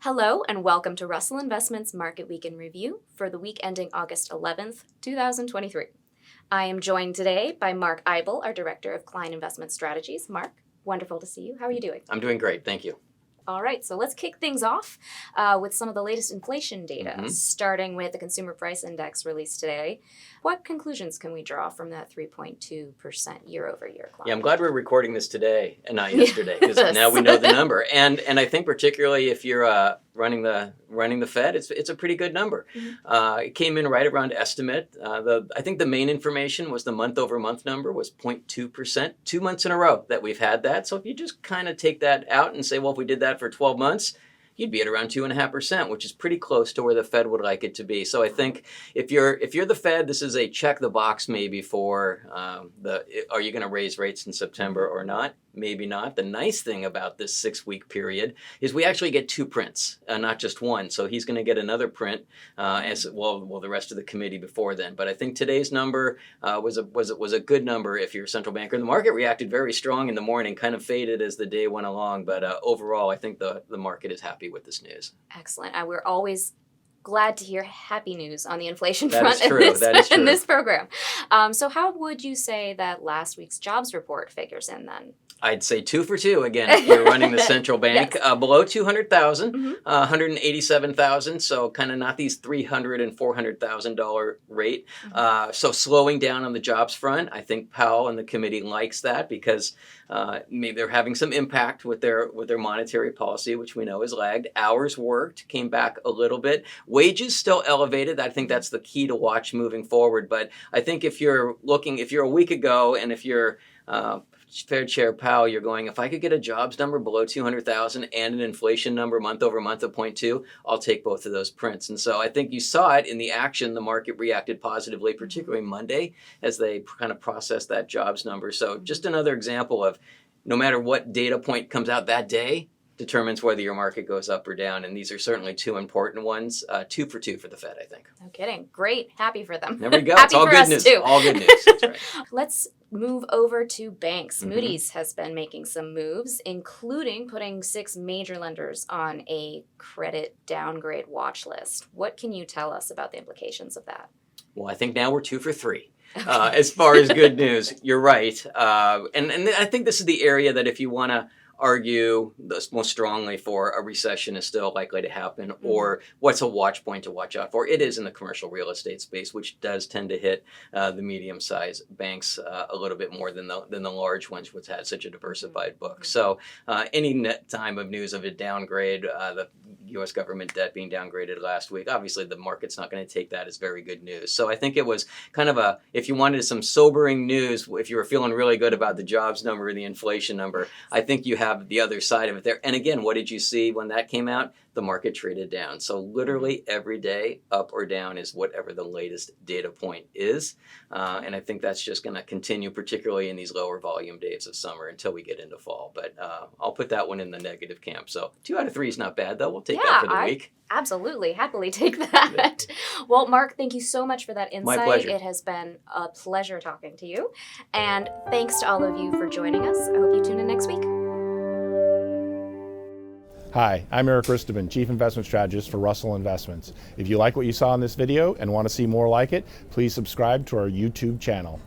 Hello and welcome to Russell Investments Market Week in Review for the week ending August 11th, 2023. I am joined today by Mark Eibel, our Director of Client Investment Strategies. Mark, wonderful to see you. How are you doing? I'm doing great, thank you. All right, so let's kick things off with some of the latest inflation data, starting with the Consumer Price Index released today. What conclusions can we draw from that 3.2% year-over-year climb? Yeah, I'm glad we're recording this today and not yesterday, because now we know the number. And I think particularly if you're running the Fed, it's a pretty good number. It came in right around estimate. I think the main information was the month-over-month number was 0.2%, 2 months in a row that we've had that. So if you just kind of take that out and say, well, if we did that for 12 months, you'd be at around 2.5%, which is pretty close to where the Fed would like it to be. So I think if you're the Fed, this is a check the box maybe for are you going to raise rates in September or not? Maybe not. The nice thing about this 6-week period is we actually get 2 prints, not just one. So he's going to get another print as well the rest of the committee before then. But I think today's number was a good number if you're a central banker. The market reacted very strong in the morning, kind of faded as the day went along. But overall, I think the market is happy with this news. Excellent. We're always glad to hear happy news on the inflation That front is true. That is true. in this program. So how would you say that last week's jobs report figures in then? I'd say 2 for 2 again if you're running the central bank. Yes. Below 200,000, 187,000, so kind of not these $300,000 and $400,000 rate. So slowing down on the jobs front. I think Powell and the committee likes that because maybe they're having some impact with their monetary policy, which we know is lagged. Hours worked came back a little bit. Wages still elevated. I think that's the key to watch moving forward. But I think if you're a week ago and if you're Fed Chair Powell, you're going, if I could get a jobs number below 200,000 and an inflation number month over month of 0.2, I'll take both of those prints. And so I think you saw it in the action. The market reacted positively, particularly Monday, as they kind of processed that jobs number. So just another example of no matter what data point comes out that day, determines whether your market goes up or down. And these are certainly 2 important ones. 2 for 2 for the Fed, I think. No kidding. Great. Happy for them. There we go. Happy It's all for good us news. too. All good news. That's right. Let's move over to banks. Moody's has been making some moves, including putting 6 major lenders on a credit downgrade watch list. What can you tell us about the implications of that? Well, I think now we're 2 for 3. As far as good news, you're right. And I think this is the area that if you want to argue most strongly for a recession is still likely to happen, or what's a watch point to watch out for, it is in the commercial real estate space, which does tend to hit the medium-sized banks a little bit more than the large ones, which had such a diversified book. So any time of news of a downgrade, the U.S. government debt being downgraded last week, obviously the market's not going to take that as very good news. So I think it was kind of if you wanted some sobering news, if you were feeling really good about the jobs number or the inflation number, I think you have the other side of it there. And again, what did you see when that came out? The market traded down. So literally every day, up or down, is whatever the latest data point is. And I think that's just going to continue, particularly in these lower volume days of summer until we get into fall. But I'll put that one in the negative camp. So 2 out of 3 is not bad, though. We'll take that for the week. Absolutely. Happily take that. Well, Mark, thank you so much for that insight. My pleasure. It has been a pleasure talking to you. And thanks to all of you for joining us. I hope you tune in next week. Hi, I'm Eric Risteman, Chief Investment Strategist for Russell Investments. If you like what you saw in this video and want to see more like it, please subscribe to our YouTube channel.